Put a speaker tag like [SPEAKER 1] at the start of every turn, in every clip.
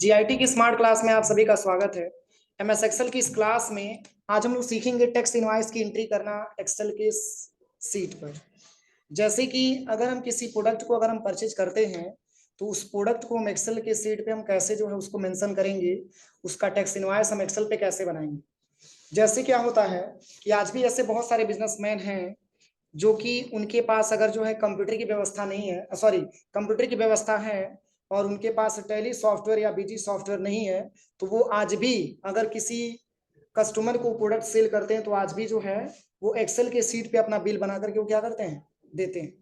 [SPEAKER 1] GIT की smart class में आप सभी का स्वागत है। एमएस एक्सेल की इस क्लास में आज हम लोग सीखेंगे टेक्स्ट इनवॉइस की एंट्री करना एक्सेल के सीट पर। जैसे कि अगर हम किसी प्रोडक्ट को अगर हम परचेज करते हैं तो उस प्रोडक्ट को हम एक्सेल के सीट पे हम कैसे जो है उसको मेंशन करेंगे, उसका टेक्स्ट इनवॉइस हम एक्सेल पे कैसे बनाएंगे। जैसे क्या होता है कि आज भी ऐसे बहुत सारे बिजनेसमैन हैं जो कि उनके पास अगर जो है कंप्यूटर की व्यवस्था नहीं है, सॉरी, कंप्यूटर की व्यवस्था है और उनके पास टैली सॉफ्टवेयर या बीजी सॉफ्टवेयर नहीं है, तो वो आज भी अगर किसी कस्टमर को प्रोडक्ट सेल करते हैं तो आज भी जो है वो एक्सेल के सीट पे अपना बिल बना करके वो क्या करते हैं, देते हैं।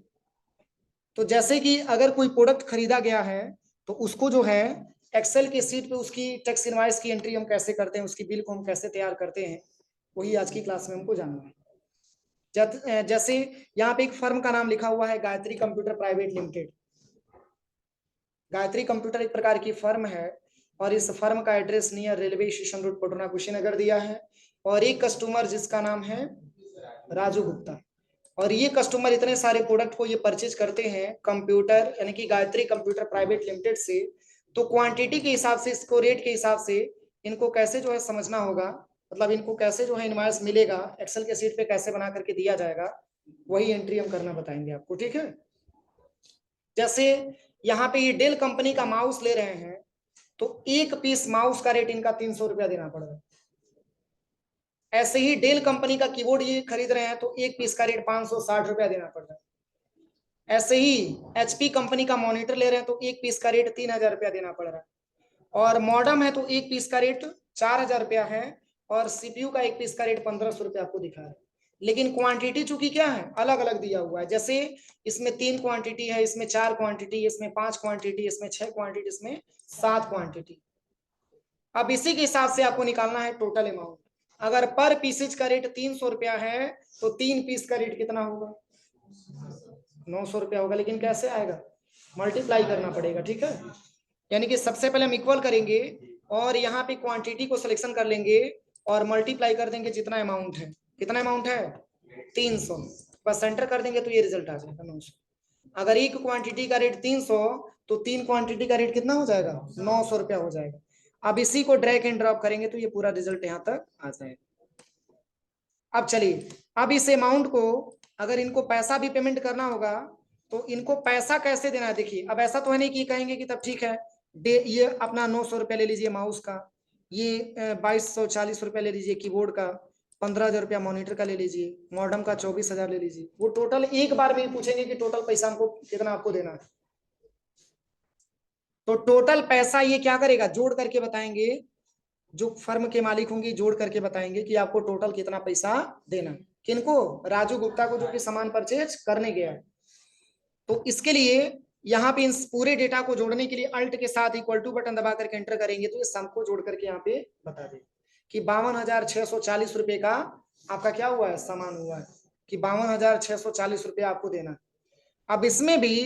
[SPEAKER 1] तो जैसे कि अगर कोई प्रोडक्ट खरीदा गया है तो उसको जो है एक्सेल के सीट पे उसकी टैक्स इनवॉइस की एंट्री हम कैसे करते हैं, उसकी बिल को हम कैसे तैयार करते हैं, वही आज की क्लास में हमको जानना है। जैसे यहाँ पे एक फर्म का नाम लिखा हुआ है Gayatri computer private limited. Gayatri computer एक प्रकार की फर्म है और इस फर्म का address near railway station road Patna Kushinagar दिया है और एक कस्टमर जिसका नाम है राजू गुप्ता। और ये कस्टमर इतने सारे प्रोडक्ट को ये परचेज करते हैं कंप्यूटर यानी कि गायत्री कंप्यूटर प्राइवेट लिमिटेड से, तो क्वांटिटी के हिसाब से, इसको रेट के हिसाब से इनको कैसे जो है समझना होगा, मतलब इनको कैसे जो है इनवॉइस मिलेगा, एक्सेल के सीट पे कैसे बना करके दिया जाएगा, वही एंट्री हम करना बताएंगे आपको। ठीक है। जैसे यहाँ पे ये डेल कंपनी का माउस ले रहे हैं तो एक पीस माउस का रेट इनका 300 रुपया देना पड़ रहा है। ऐसे ही डेल कंपनी का कीबोर्ड ये खरीद रहे हैं तो एक पीस का रेट 560 रुपया देना पड़ रहा है। ऐसे ही एचपी कंपनी का मॉनिटर ले रहे हैं तो एक पीस का रेट 3000 रुपया देना पड़ रहा है। और मॉडम है तो एक पीस का रेट 4000 रुपया है और सीपीयू का एक पीस का रेट 1500 रुपया आपको दिखा रहा है। लेकिन क्वांटिटी चूंकि क्या है, अलग अलग दिया हुआ है। जैसे इसमें 3 क्वांटिटी है, इसमें 4 क्वांटिटी, इसमें 5 क्वांटिटी, इसमें 6 क्वांटिटी, इसमें 7 क्वांटिटी। अब इसी के हिसाब से आपको निकालना है टोटल अमाउंट। अगर पर पीसेज का रेट 300 रुपया है तो 3 पीस का रेट कितना होगा, 900 रुपया होगा। लेकिन कैसे आएगा, मल्टीप्लाई करना पड़ेगा। ठीक है। यानी कि सबसे पहले हम इक्वल करेंगे और यहाँ पे क्वांटिटी को सिलेक्शन कर लेंगे और मल्टीप्लाई कर देंगे जितना अमाउंट है। कितना अमाउंट है, 300, बस एंटर कर देंगे तो ये रिजल्ट आ जाएगा 900। अगर एक क्वांटिटी का रेट 300 तो 3 क्वांटिटी का रेट कितना हो जाएगा, 900 रुपया हो जाएगा। अब इसी को ड्रैग एंड ड्रॉप करेंगे तो ये पूरा रिजल्ट यहाँ तक आ जाएगा। अब चलिए, अब इस अमाउंट को अगर इनको पैसा भी पेमेंट करना होगा तो इनको पैसा कैसे देना है। देखिए, अब ऐसा तो है नहीं कि कहेंगे कि तब ठीक है ये अपना 900 रुपया ले लीजिए माउस का, ये 2240 रुपया ले लीजिए कीबोर्ड का, 15,000 रुपया मॉनिटर का ले लीजिए, मॉडम का 24,000 ले लीजिए। वो टोटल एक बार में पूछेंगे कि टोटल पैसा हमको कितना आपको देना है। तो टोटल पैसा ये क्या करेगा, जोड़ करके बताएंगे। जो फर्म के मालिक होंगे जोड़ करके बताएंगे कि आपको टोटल कितना पैसा देना है। किनको, राजू गुप्ता को, जो कि सामान परचेज करने गया है। तो इसके लिए यहाँ पे इस पूरे डेटा को जोड़ने के लिए अल्ट के साथ इक्वल टू बटन दबा करके एंटर करेंगे तो ये सम को जोड़ करके यहाँ पे बता देगा कि 52,640 रुपए का आपका क्या हुआ है, सामान हुआ है, कि 52,640 रुपया आपको देना है। अब इसमें भी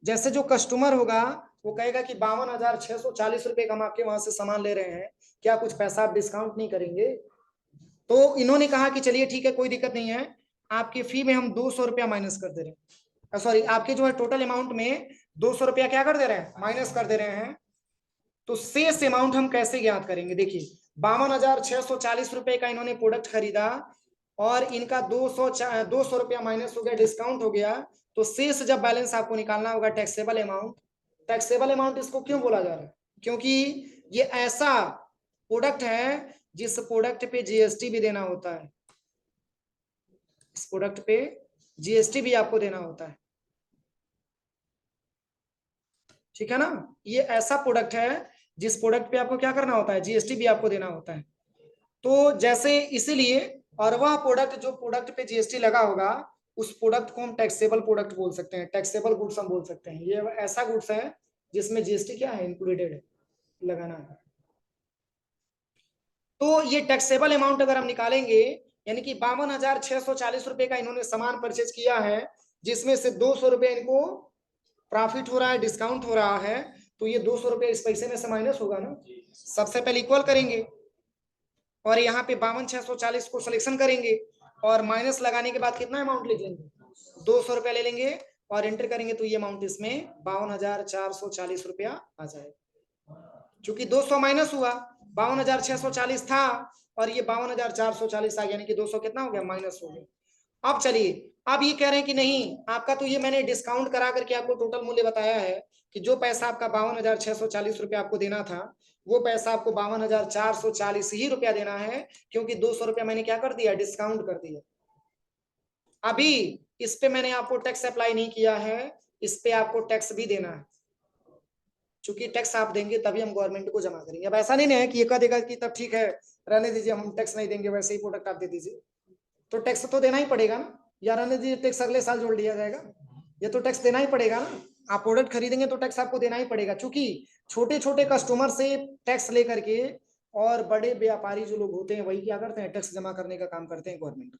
[SPEAKER 1] जैसे जो कस्टमर होगा वो कहेगा कि 52,640 रुपए का हम आपके वहां से सामान ले रहे हैं, क्या कुछ पैसा आप डिस्काउंट नहीं करेंगे। तो इन्होंने कहा कि चलिए ठीक है, कोई दिक्कत नहीं है, आपकी फी में हम 200 रुपया माइनस कर दे रहे हैं, सॉरी, आपके जो है टोटल अमाउंट में 200 रुपया क्या कर दे रहे हैं, माइनस कर दे रहे हैं। तो शेष अमाउंट हम कैसे ज्ञात करेंगे। देखिए, 52,640 रुपए का इन्होंने प्रोडक्ट खरीदा और इनका 200 रुपया माइनस हो गया, डिस्काउंट हो गया। तो शेष जब बैलेंस आपको निकालना होगा, टैक्सेबल अमाउंट, टैक्सेबल अमाउंट इसको क्यों बोला जा रहा है, क्योंकि ये ऐसा प्रोडक्ट है जिस प्रोडक्ट पे जीएसटी भी देना होता है। इस प्रोडक्ट पे जीएसटी भी आपको देना होता है। ठीक है ना। ये ऐसा प्रोडक्ट है जिस प्रोडक्ट पे आपको क्या करना होता है, जीएसटी भी आपको देना होता है। तो जैसे इसीलिए, और वह प्रोडक्ट जो प्रोडक्ट पे जीएसटी लगा होगा उस प्रोडक्ट को हम टैक्सेबल प्रोडक्ट बोल सकते हैं, टैक्सेबल गुड्स हम बोल सकते हैं। ये ऐसा गुड्स है जिसमें जीएसटी क्या है, इंक्लूडेड है, लगाना है। तो ये टैक्सेबल अमाउंट अगर हम निकालेंगे, यानी कि 52,640 रुपए का इन्होंने सामान परचेज किया है जिसमें से 200 रुपए इनको प्रॉफिट हो रहा है, डिस्काउंट हो रहा है, तो ये 200 रुपए इस पैसे में से माइनस होगा ना। सबसे पहले इक्वल करेंगे और यहाँ पे 52,640 को सिलेक्शन करेंगे और माइनस लगाने के बाद कितना अमाउंट लिख लेंगे, 200 रुपया ले लेंगे और एंटर करेंगे तो ये अमाउंट इसमें 52,440 रुपया आ जाएगा। क्योंकि 200 माइनस हुआ, 52,640 था और ये 52,440 आ गया, यानी कि 200 कितना हो गया, माइनस हो गया। अब चलिए, अब ये कह रहे हैं कि नहीं आपका तो ये मैंने डिस्काउंट करा करके आपको टोटल मूल्य बताया है कि जो पैसा आपका 52,640 रुपया आपको देना था, वो पैसा आपको 52,440 ही रुपया देना है, क्योंकि 200 रुपया मैंने क्या कर दिया, डिस्काउंट कर दिया। अभी इस पे मैंने आपको टैक्स अप्लाई नहीं किया है, इस पे आपको टैक्स भी देना है, चूंकि टैक्स आप देंगे तभी हम गवर्नमेंट को जमा करेंगे। अब ऐसा नहीं है कि एक देगा कि तब ठीक है रहने दीजिए, हम टैक्स नहीं देंगे, वैसे ही प्रोडक्ट आप दे दीजिए, तो टैक्स तो देना ही पड़ेगा ना, या रहने दीजिए टैक्स अगले साल जोड़ लिया जाएगा, ये तो टैक्स देना ही पड़ेगा ना। आप प्रोडक्ट खरीदेंगे तो टैक्स आपको देना ही पड़ेगा, क्योंकि छोटे छोटे कस्टमर से टैक्स लेकर के और बड़े व्यापारी जो लोग होते हैं वही क्या करते हैं, टैक्स जमा करने का काम करते हैं गवर्नमेंट।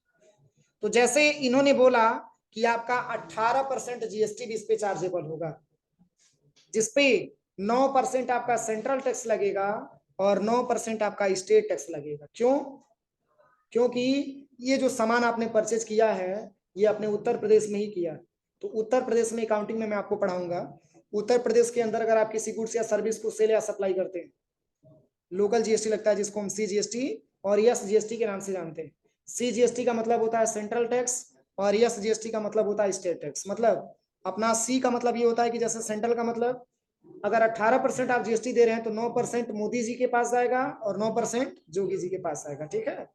[SPEAKER 1] तो जैसे इन्होंने बोला कि आपका 18% जीएसटी भी इस पे चार्जेबल होगा, जिसपे 9% आपका सेंट्रल टैक्स लगेगा और 9% आपका स्टेट टैक्स लगेगा। क्यों? क्योंकि ये जो सामान आपने परचेज किया है ये अपने उत्तर प्रदेश में ही किया, तो उत्तर प्रदेश में अकाउंटिंग में मैं आपको पढ़ाऊंगा। उत्तर प्रदेश के अंदर अगर आप किसी गुड्स या सर्विस को सेल या सप्लाई करते हैं, लोकल जीएसटी लगता है, जिसको हम सीजीएसटी और यस जीएसटी के नाम से जानते हैं। सीजीएसटी का मतलब होता है सेंट्रल टैक्स और यस जीएसटी का मतलब होता है स्टेट टैक्स। मतलब अपना सी का मतलब ये होता है कि जैसे सेंट्रल का मतलब अगर 18% आप जीएसटी दे रहे हैं तो 9% मोदी जी के पास जाएगा और 9% जोगी जी के पास आएगा, ठीक है।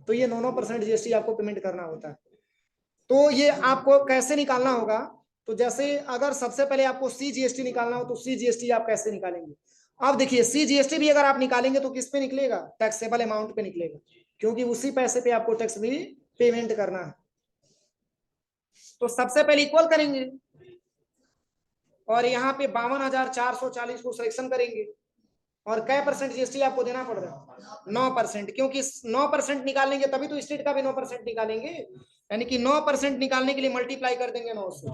[SPEAKER 1] तो ये 9% जीएसटी आपको पेमेंट करना होता है। तो ये आपको कैसे निकालना होगा, तो जैसे अगर सबसे पहले आपको सीजीएसटी निकालना हो तो सीजीएसटी आप कैसे निकालेंगे। अब देखिए सीजीएसटी भी अगर आप निकालेंगे तो किस पे निकलेगा, टैक्सेबल अमाउंट पे निकलेगा, क्योंकि उसी पैसे पे आपको टैक्स भी पेमेंट करना है। तो सबसे पहले इक्वल करेंगे और यहाँ पे 52,440 को सिलेक्शन करेंगे और कै परसेंट जीएसटी आपको देना पड़ रहा है, 9%, क्योंकि 9% निकालेंगे तभी तो स्टेट का भी 9% निकालेंगे, यानी कि 9% निकालने के लिए मल्टीप्लाई कर देंगे 9 से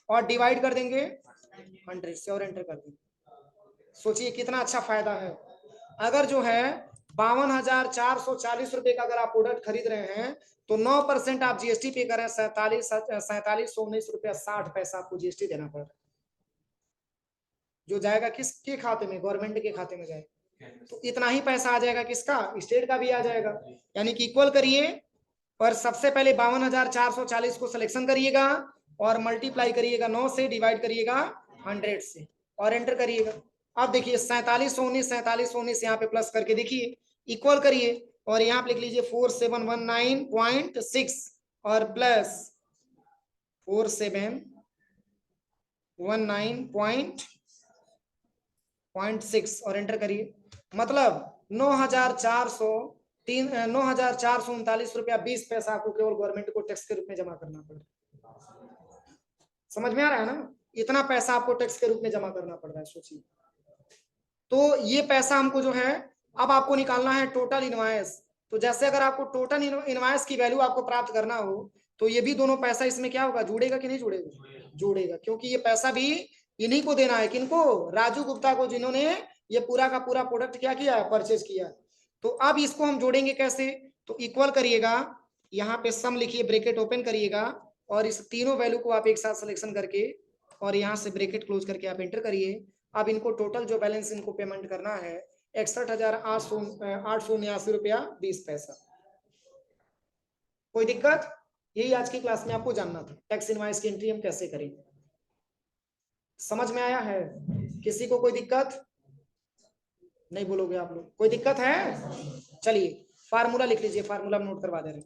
[SPEAKER 1] और डिवाइड कर देंगे 100 से और एंटर कर देंगे। सोचिए कितना अच्छा फायदा है। अगर जो है 52,440 रुपए का अगर आप प्रोडक्ट खरीद रहे हैं तो 9% आप जीएसटी पे करें, 47,119 रुपया 60 पैसा आपको जीएसटी देना पड़ रहा है, जो जाएगा किसके खाते में, गवर्नमेंट के खाते में जाएगा। तो इतना ही पैसा आ जाएगा किसका, स्टेट का भी आ जाएगा। यानी कि इक्वल करिए और सबसे पहले 52,440 को सिलेक्शन करिएगा और मल्टीप्लाई करिएगा 9 से, डिवाइड करिएगा 100 से और एंटर करिएगा। अब देखिए 4719 यहाँ पे प्लस करके देखिए, इक्वल करिए और यहाँ पे लिख लीजिए 4719.6 और प्लस 4719.6 और एंटर करिए। मतलब 9,439 रुपया 20 पैसा आपको केवल गवर्नमेंट को टैक्स के रूप में जमा करना पड़ रहा है। समझ में आ रहा है ना, इतना पैसा आपको टैक्स के रूप में जमा करना पड़ रहा है, सोचिए। तो ये पैसा हमको जो है अब आपको निकालना है टोटल इनवाइस। तो जैसे अगर आपको टोटल इनवाइस की वैल्यू आपको प्राप्त करना हो तो ये भी दोनों पैसा इसमें क्या होगा, जुड़ेगा कि नहीं जुड़ेगा, जुड़ेगा, क्योंकि ये पैसा भी इन्हीं को देना है, किनको, राजू गुप्ता को, जिन्होंने ये पूरा का पूरा प्रोडक्ट क्या किया, परचेज किया। तो अब इसको हम जोड़ेंगे कैसे, तो इक्वल करिएगा, यहाँ पे सम लिखिए, ब्रैकेट ओपन करिएगा और इस तीनों वैल्यू को आप एक साथ सिलेक्शन करके और यहाँ से ब्रैकेट क्लोज करके आप एंटर करिए। अब इनको टोटल जो बैलेंस इनको पेमेंट करना है 61,889 रुपया 20 पैसा। कोई दिक्कत, यही आज की क्लास में आपको जानना था, टैक्स इनवॉइस की एंट्री हम कैसे करें। समझ में आया है, किसी को कोई दिक्कत नहीं, बोलोगे आप लोग, कोई दिक्कत है? चलिए फार्मूला लिख लीजिए, फार्मूला नोट करवा दे रहे हैं।